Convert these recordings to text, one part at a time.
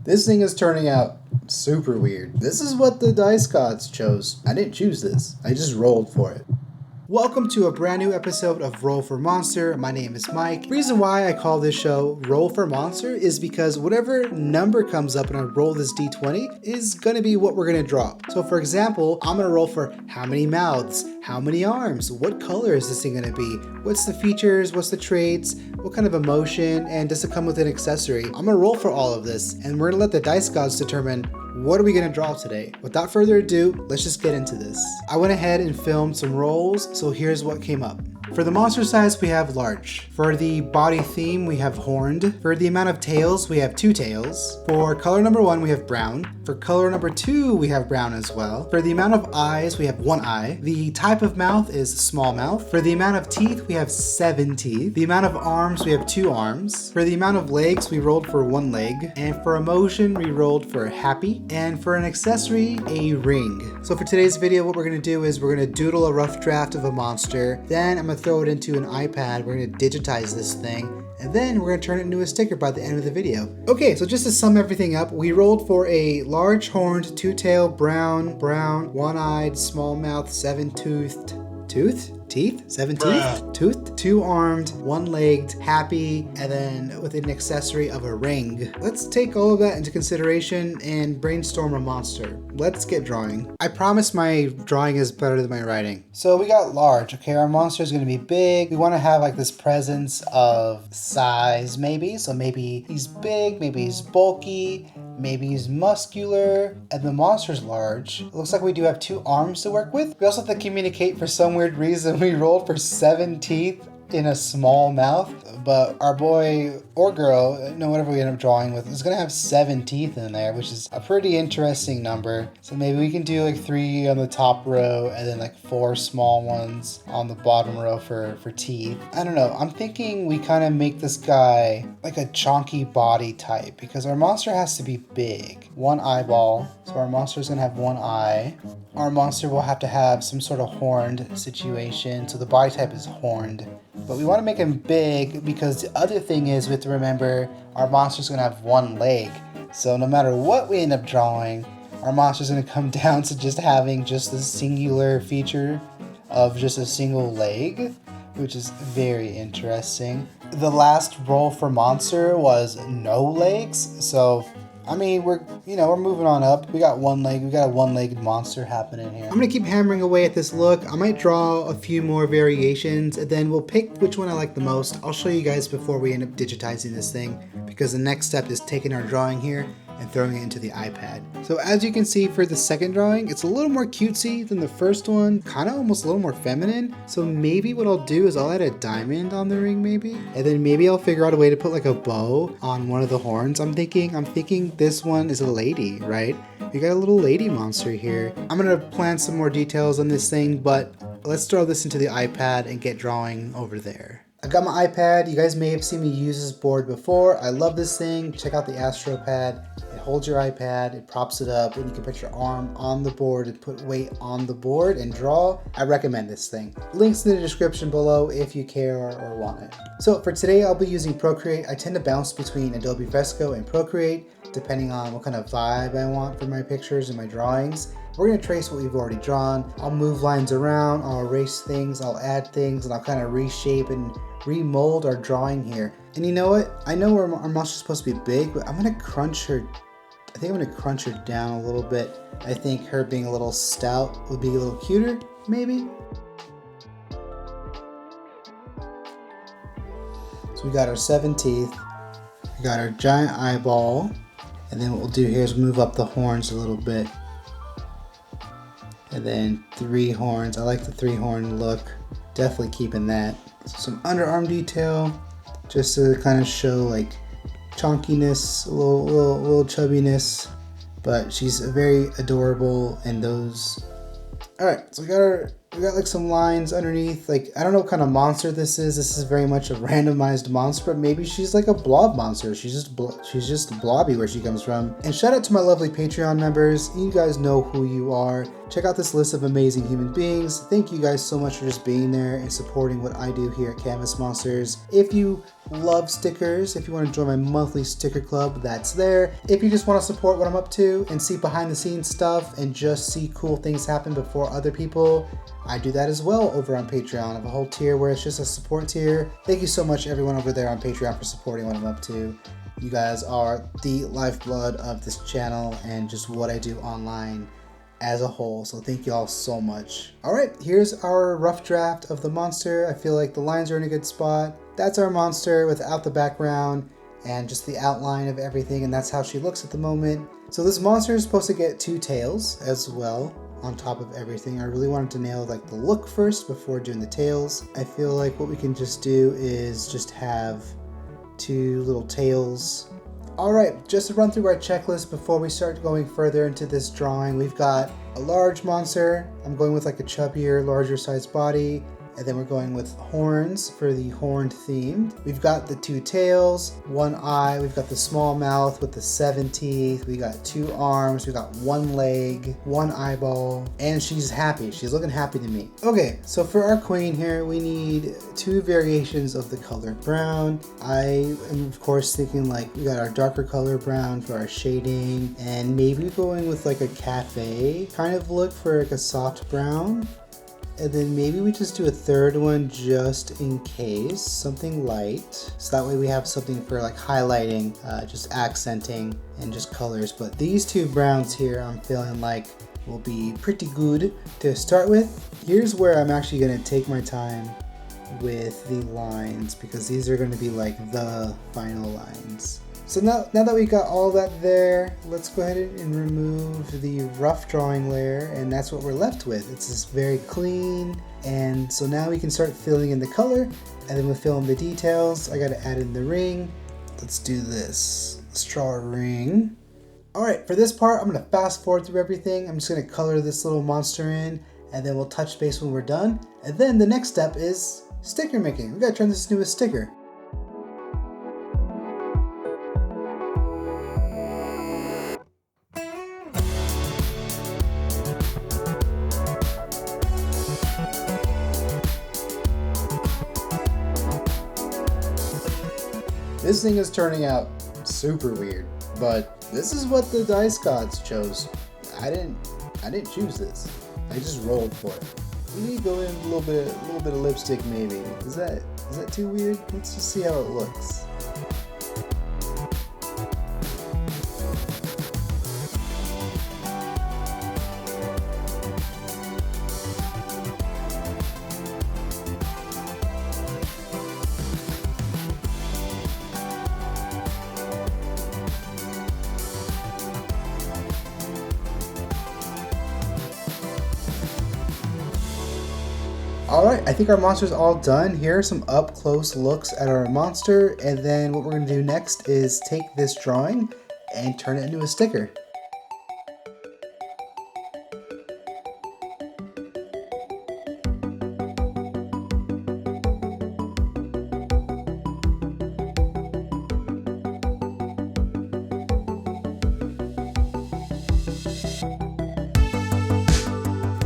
This thing is turning out super weird. This is what the dice gods chose. I didn't choose this. I just rolled for it. Welcome to a brand new episode of Roll for Monster. My name is Mike. The reason why I call this show Roll for Monster is because whatever number comes up and I roll this D20 is going to be what we're going to draw. So for example, I'm going to roll for how many mouths, how many arms, what color is this thing going to be, what's the features, what's the traits, what kind of emotion, and does it come with an accessory? I'm going to roll for all of this, and we're going to let the dice gods determine what are we going to draw today. Without further ado, let's just get into this. I went ahead and filmed some rolls, so here's what came up. For the monster size, we have large. For the body theme, we have horned. For the amount of tails, we have 2 tails. For color number 1, we have brown. For color number 2, we have brown as well. For the amount of eyes, we have 1 eye. The type of mouth is small mouth. For the amount of teeth, we have 7 teeth. The amount of arms, we have 2 arms. For the amount of legs, we rolled for 1 leg. And for emotion, we rolled for happy. And for an accessory, a ring. So for today's video, what we're gonna do is we're gonna doodle a rough draft of a monster. Then I'm gonna throw it into an iPad. We're gonna digitize this thing, and then we're gonna turn it into a sticker by the end of the video. Okay, so just to sum everything up, we rolled for a large horned, 2-tailed, brown, 1-eyed, small mouth, 7-toothed, teeth, 7 teeth, tooth, 2-armed, 1-legged, happy, and then with an accessory of a ring. Let's take all of that into consideration and brainstorm a monster. Let's get drawing. I promise my drawing is better than my writing. So we got large, okay? Our monster is gonna be big. We wanna have like this presence of size maybe. So maybe he's big, maybe he's bulky, maybe he's muscular, and the monster's large. It looks like we do have 2 arms to work with. We also have to communicate. For some weird reason, we rolled for 7 teeth in a small mouth, but our boy or girl, whatever we end up drawing with, is gonna have 7 teeth in there, which is a pretty interesting number. So maybe we can do like 3 on the top row and then like 4 small ones on the bottom row for teeth. I don't know, I'm thinking we kind of make this guy like a chunky body type because our monster has to be big. 1 eyeball, so our monster is gonna have 1 eye. Our monster will have to have some sort of horned situation, so the body type is horned. But we want to make him big because the other thing is we have to remember our monster's going to have 1 leg. So no matter what we end up drawing, our monster's going to come down to just having just the singular feature of just a single leg, which is very interesting. The last roll for monster was no legs, so I mean, we're moving on up. We got 1 leg. We got a 1-legged monster happening here. I'm gonna keep hammering away at this look. I might draw a few more variations, and then we'll pick which one I like the most. I'll show you guys before we end up digitizing this thing, because the next step is taking our drawing here and throwing it into the iPad. So as you can see for the second drawing, it's a little more cutesy than the first one, kind of almost a little more feminine. So maybe what I'll do is I'll add a diamond on the ring maybe, and then maybe I'll figure out a way to put like a bow on one of the horns. I'm thinking this one is a lady, right? We got a little lady monster here. I'm gonna plan some more details on this thing, but let's throw this into the iPad and get drawing over there. I got my iPad. You guys may have seen me use this board before. I love this thing. Check out the AstroPad. It holds your iPad, it props it up, and you can put your arm on the board and put weight on the board and draw. I recommend this thing. Links in the description below if you care or want it. So for today, I'll be using Procreate. I tend to bounce between Adobe Fresco and Procreate, depending on what kind of vibe I want for my pictures and my drawings. We're gonna trace what we've already drawn. I'll move lines around, I'll erase things, I'll add things, and I'll kind of reshape and remold our drawing here. And you know what? I know our monster's supposed to be big, but I'm gonna crunch her. I think I'm gonna crunch her down a little bit. I think her being a little stout would be a little cuter, maybe. So we got our 7 teeth, we got our giant eyeball, and then what we'll do here is move up the horns a little bit. And then 3 horns. I like the 3-horn look. Definitely keeping that. Some underarm detail, just to kind of show like chunkiness, a little chubbiness. But she's very adorable in those Alright, so we got like some lines underneath. Like, I don't know what kind of monster this is. This is very much a randomized monster, but maybe she's like a blob monster. She's just blobby where she comes from. And shout out to my lovely Patreon members. You guys know who you are. Check out this list of amazing human beings. Thank you guys so much for just being there and supporting what I do here at Canvas Monsters. If you love stickers, if you want to join my monthly sticker club, that's there. If you just want to support what I'm up to and see behind the scenes stuff and just see cool things happen before other people, I do that as well over on Patreon. I have a whole tier where it's just a support tier. Thank you so much everyone over there on Patreon for supporting what I'm up to. You guys are the lifeblood of this channel and just what I do online as a whole, so thank you all so much. Alright, here's our rough draft of the monster. I feel like the lines are in a good spot. That's our monster without the background and just the outline of everything, and that's how she looks at the moment. So this monster is supposed to get 2 tails as well on top of everything. I really wanted to nail like the look first before doing the tails. I feel like what we can just do is just have 2 little tails. Alright, just to run through our checklist before we start going further into this drawing, we've got a large monster. I'm going with like a chubbier, larger size body. And then we're going with horns for the horned theme. We've got the 2 tails, 1 eye, we've got the small mouth with the 7 teeth, we got 2 arms, we got 1 leg, 1 eyeball, and she's happy. She's looking happy to me. Okay, so for our queen here, we need 2 variations of the color brown. I am of course thinking like we got our darker color brown for our shading, and maybe going with like a cafe kind of look for like a soft brown. And then maybe we just do a 3rd one just in case, something light. So that way we have something for like highlighting, just accenting and just colors. But these 2 browns here I'm feeling like will be pretty good to start with. Here's where I'm actually gonna take my time with the lines because these are gonna be like the final lines. So now that we got all that there, let's go ahead and remove the rough drawing layer, and that's what we're left with. It's just very clean, and so now we can start filling in the color, and then we'll fill in the details. I gotta add in the ring. Let's do this. Let's draw a ring. Alright, for this part, I'm gonna fast forward through everything. I'm just gonna color this little monster in, and then we'll touch base when we're done. And then the next step is sticker making. We gotta turn this into a sticker. This thing is turning out super weird, but this is what the dice gods chose. I didn't choose this. I just rolled for it. We need to go in a little bit of lipstick maybe. Is that too weird? Let's just see how it looks. Alright, I think our monster's all done. Here are some up close looks at our monster, and then what we're going to do next is take this drawing and turn it into a sticker.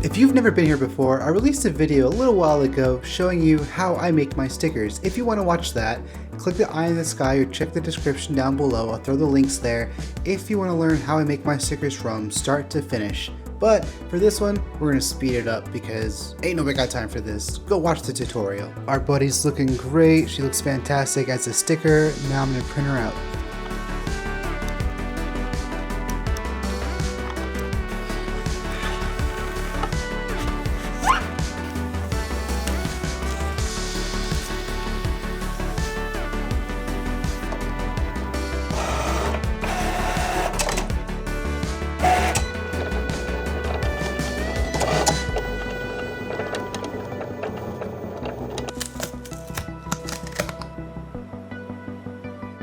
If you've never been here before, I released a video a little while ago showing you how I make my stickers. If you want to watch that, click the eye in the sky or check the description down below. I'll throw the links there if you want to learn how I make my stickers from start to finish. But for this one, we're going to speed it up because ain't nobody got time for this. Go watch the tutorial. Our buddy's looking great. She looks fantastic as a sticker. Now I'm going to print her out.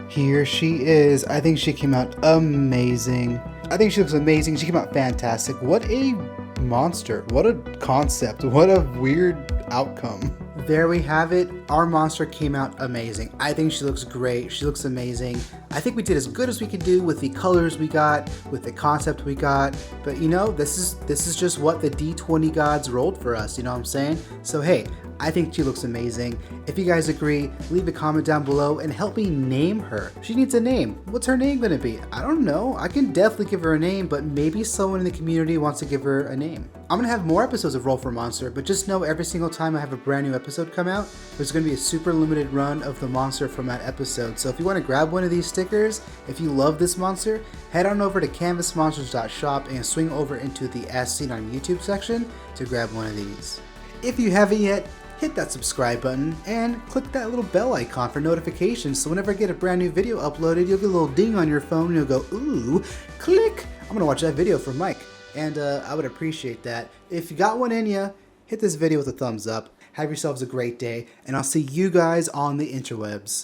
Here she is. I think she came out amazing. I think she looks amazing. She came out fantastic. What a monster. What a concept. What a weird outcome. There we have it. Our monster came out amazing. I think she looks great. She looks amazing. I think we did as good as we could do with the colors we got, with the concept we got. But you know, this is just what the D20 gods rolled for us, you know what I'm saying? So hey, I think she looks amazing. If you guys agree, leave a comment down below and help me name her. She needs a name. What's her name gonna be? I don't know. I can definitely give her a name, but maybe someone in the community wants to give her a name. I'm gonna have more episodes of Roll for Monster, but just know every single time I have a brand new episode come out, there's gonna be a super limited run of the monster from that episode. So if you wanna grab one of these stickers, if you love this monster, head on over to canvasmonsters.shop and swing over into the As Seen on YouTube section to grab one of these. If you haven't yet, hit that subscribe button and click that little bell icon for notifications so whenever I get a brand new video uploaded, you'll get a little ding on your phone and you'll go, ooh, click, I'm gonna watch that video for Mike. And I would appreciate that. If you got one in you, hit this video with a thumbs up. Have yourselves a great day, and I'll see you guys on the interwebs.